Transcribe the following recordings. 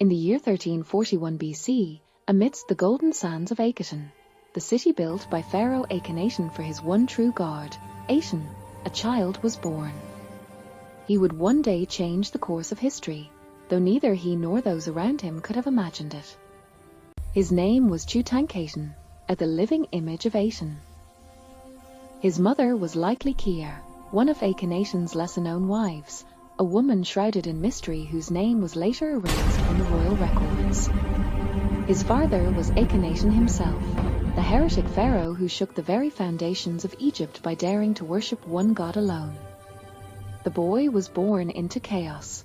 In the year 1341 BC, amidst the golden sands of Achaton, the city built by Pharaoh Akhenaten for his one true god, Aten, a child was born. He would one day change the course of history, though neither he nor those around him could have imagined it. His name was Tutankhamun, the living image of Aten. His mother was likely Kia, one of Akhenaten's lesser-known wives, a woman shrouded in mystery whose name was later erased from the royal records. His father was Akhenaten himself, the heretic pharaoh who shook the very foundations of Egypt by daring to worship one god alone. The boy was born into chaos.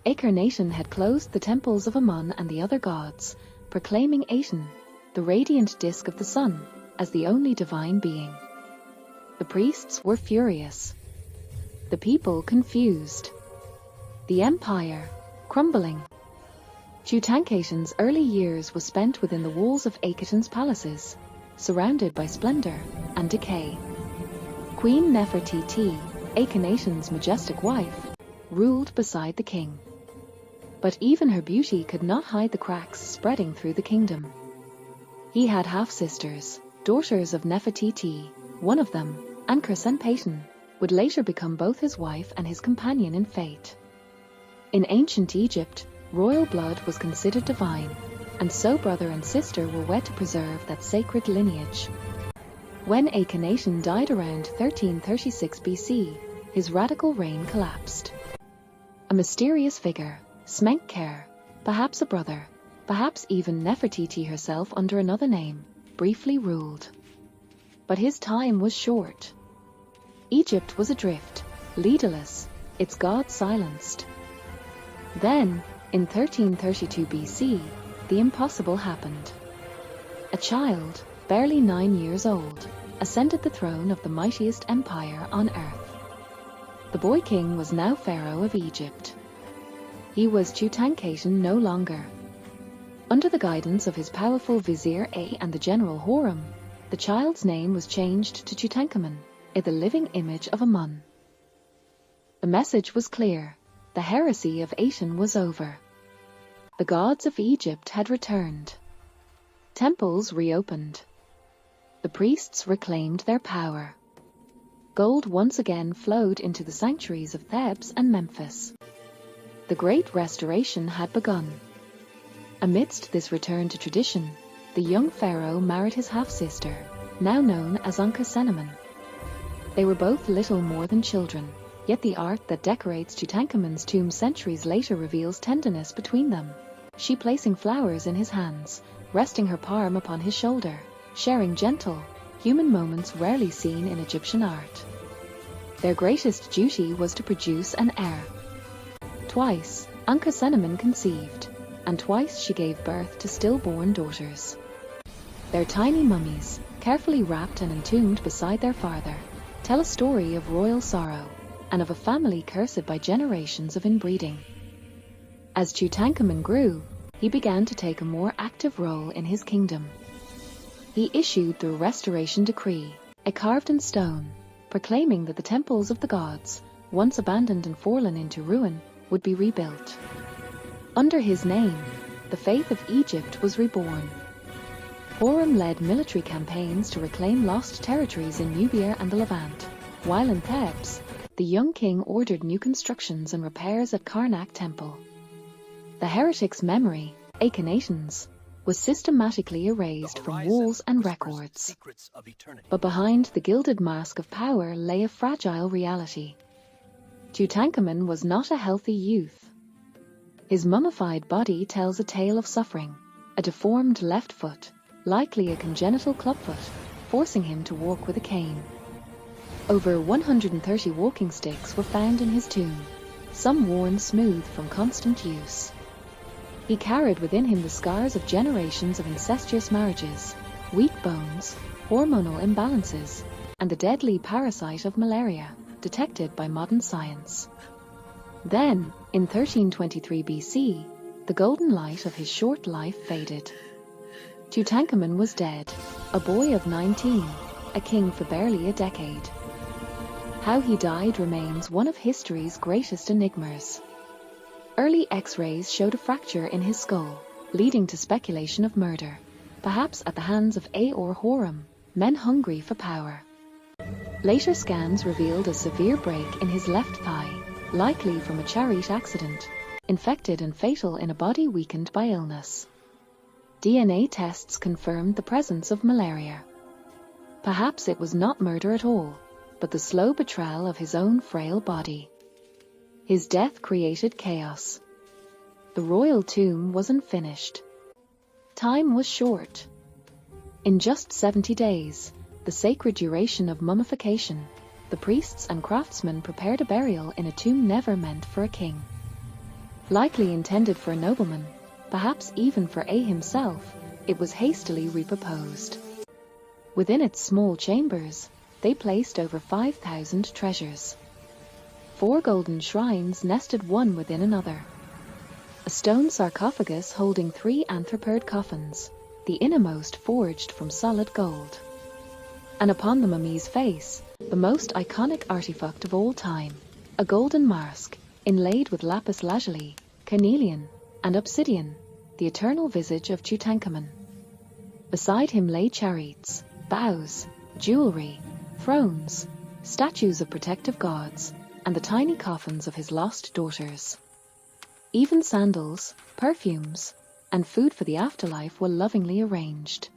Akhenaten had closed the temples of Amun and the other gods, proclaiming Aten, the radiant disk of the sun, as the only divine being. The priests were furious. The people confused. The empire crumbling. Tutankhamun's early years were spent within the walls of Akheton's palaces, surrounded by splendor and decay. Queen Nefertiti, Akhenaten's majestic wife, ruled beside the king. But even her beauty could not hide the cracks spreading through the kingdom. He had half-sisters, daughters of Nefertiti. One of them, Ankhesenpeten, would later become both his wife and his companion in fate. In ancient Egypt, royal blood was considered divine, and so brother and sister were wed to preserve that sacred lineage. When Akhenaten died around 1336 BC, his radical reign collapsed. A mysterious figure, Smenkhkare, perhaps a brother, perhaps even Nefertiti herself under another name, briefly ruled. But his time was short. Egypt was adrift, leaderless, its gods silenced. Then, in 1332 BC, the impossible happened. A child, barely 9 years old, ascended the throne of the mightiest empire on earth. The boy king was now pharaoh of Egypt. He was Tutankhamun no longer. Under the guidance of his powerful vizier A and the general Horem, the child's name was changed to Tutankhamun, the living image of Amun. The message was clear: the heresy of Aten was over. The gods of Egypt had returned. Temples reopened. The priests reclaimed their power. Gold once again flowed into the sanctuaries of Thebes and Memphis. The Great Restoration had begun. Amidst this return to tradition, the young pharaoh married his half-sister, now known as Ankhesenpeten. They were both little more than children, yet the art that decorates Tutankhamun's tomb centuries later reveals tenderness between them, she placing flowers in his hands, resting her palm upon his shoulder, sharing gentle, human moments rarely seen in Egyptian art. Their greatest duty was to produce an heir. Twice, Ankhesenpeten conceived, and twice she gave birth to stillborn daughters. Their tiny mummies, carefully wrapped and entombed beside their father, tell a story of royal sorrow, and of a family cursed by generations of inbreeding. As Tutankhamun grew, he began to take a more active role in his kingdom. He issued the Restoration Decree, carved in stone, proclaiming that the temples of the gods, once abandoned and fallen into ruin, would be rebuilt. Under his name, the faith of Egypt was reborn. Horem led military campaigns to reclaim lost territories in Nubia and the Levant, while in Thebes, the young king ordered new constructions and repairs at Karnak Temple. The heretic's memory, Akhenaten's, was systematically erased from walls and records. But behind the gilded mask of power lay a fragile reality. Tutankhamun was not a healthy youth. His mummified body tells a tale of suffering: a deformed left foot, likely a congenital clubfoot, forcing him to walk with a cane. Over 130 walking sticks were found in his tomb, some worn smooth from constant use. He carried within him the scars of generations of incestuous marriages, weak bones, hormonal imbalances, and the deadly parasite of malaria, detected by modern science. Then, in 1323 BC, the golden light of his short life faded. Tutankhamun was dead, a boy of 19, a king for barely a decade. How he died remains one of history's greatest enigmas. Early X-rays showed a fracture in his skull, leading to speculation of murder, perhaps at the hands of A or Horem, men hungry for power. Later scans revealed a severe break in his left thigh, likely from a chariot accident, infected and fatal in a body weakened by illness. DNA tests confirmed the presence of malaria. Perhaps it was not murder at all, but the slow betrayal of his own frail body. His death created chaos. The royal tomb was unfinished. Time was short. In just 70 days, the sacred duration of mummification, the priests and craftsmen prepared a burial in a tomb never meant for a king. Likely intended for a nobleman, perhaps even for A himself, it was hastily repurposed. Within its small chambers, they placed over 5,000 treasures. 4 golden shrines nested one within another. A stone sarcophagus holding 3 anthropoid coffins, the innermost forged from solid gold. And upon the mummy's face, the most iconic artifact of all time, a golden mask, inlaid with lapis lazuli, carnelian, and obsidian, the eternal visage of Tutankhamun. Beside him lay chariots, bows, jewelry, thrones, statues of protective gods, and the tiny coffins of his lost daughters. Even sandals, perfumes, and food for the afterlife were lovingly arranged.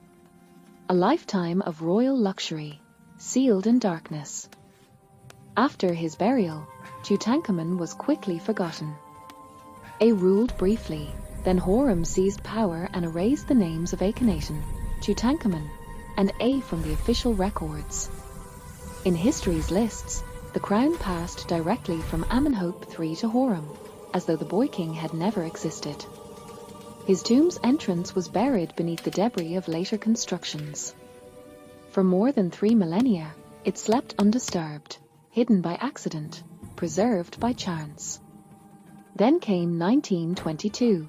A lifetime of royal luxury, sealed in darkness. After his burial, Tutankhamun was quickly forgotten. A ruled briefly, then Horem seized power and erased the names of Akhenaten, Tutankhamun, and A from the official records. In history's lists, the crown passed directly from Amenhotep III to Horem, as though the boy king had never existed. His tomb's entrance was buried beneath the debris of later constructions. For more than 3 millennia, it slept undisturbed, hidden by accident, preserved by chance. Then came 1922.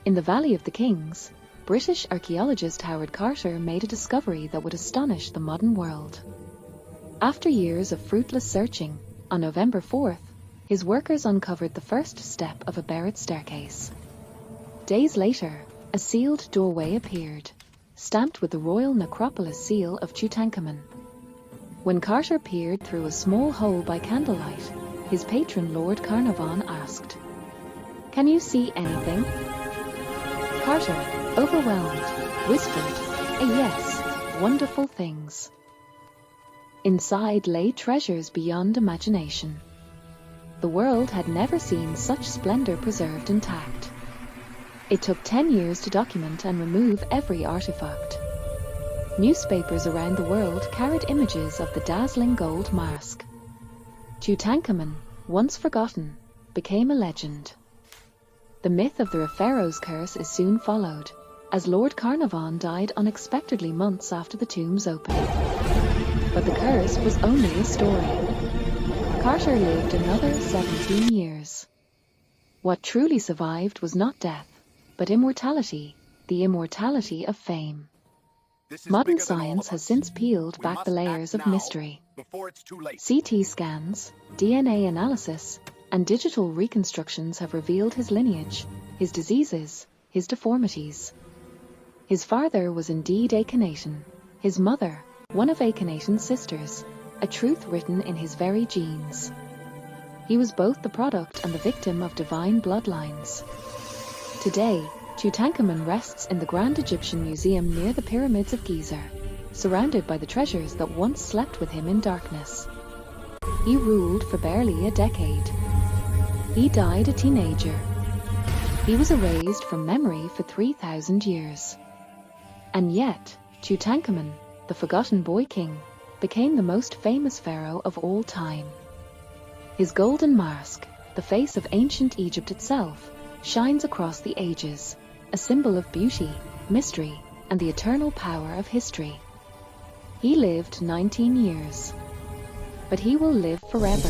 In the Valley of the Kings, British archaeologist Howard Carter made a discovery that would astonish the modern world. After years of fruitless searching, on November 4th, his workers uncovered the first step of a buried staircase. Days later, a sealed doorway appeared, stamped with the royal necropolis seal of Tutankhamun. When Carter peered through a small hole by candlelight, his patron Lord Carnarvon asked, "Can you see anything?" Carter, overwhelmed, whispered, "A yes, wonderful things." Inside lay treasures beyond imagination. The world had never seen such splendor preserved intact. It took 10 years to document and remove every artifact. Newspapers around the world carried images of the dazzling gold mask. Tutankhamun, once forgotten, became a legend. The myth of the Pharaoh's curse is soon followed, as Lord Carnarvon died unexpectedly months after the tomb's opening. But the curse was only a story. Carter lived another 17 years. What truly survived was not death, but immortality, the immortality of fame. Modern science has since peeled back the layers of mystery. CT scans, DNA analysis, and digital reconstructions have revealed his lineage, his diseases, his deformities. His father was indeed Akhenaten, his mother, one of Akhenaten's sisters, a truth written in his very genes. He was both the product and the victim of divine bloodlines. Today, Tutankhamun rests in the Grand Egyptian Museum near the Pyramids of Giza, surrounded by the treasures that once slept with him in darkness. He ruled for barely a decade. He died a teenager. He was erased from memory for 3,000 years. And yet, Tutankhamun, the forgotten boy king, became the most famous pharaoh of all time. His golden mask, the face of ancient Egypt itself, shines across the ages, a symbol of beauty, mystery, and the eternal power of history. He lived 19 years. But he will live forever.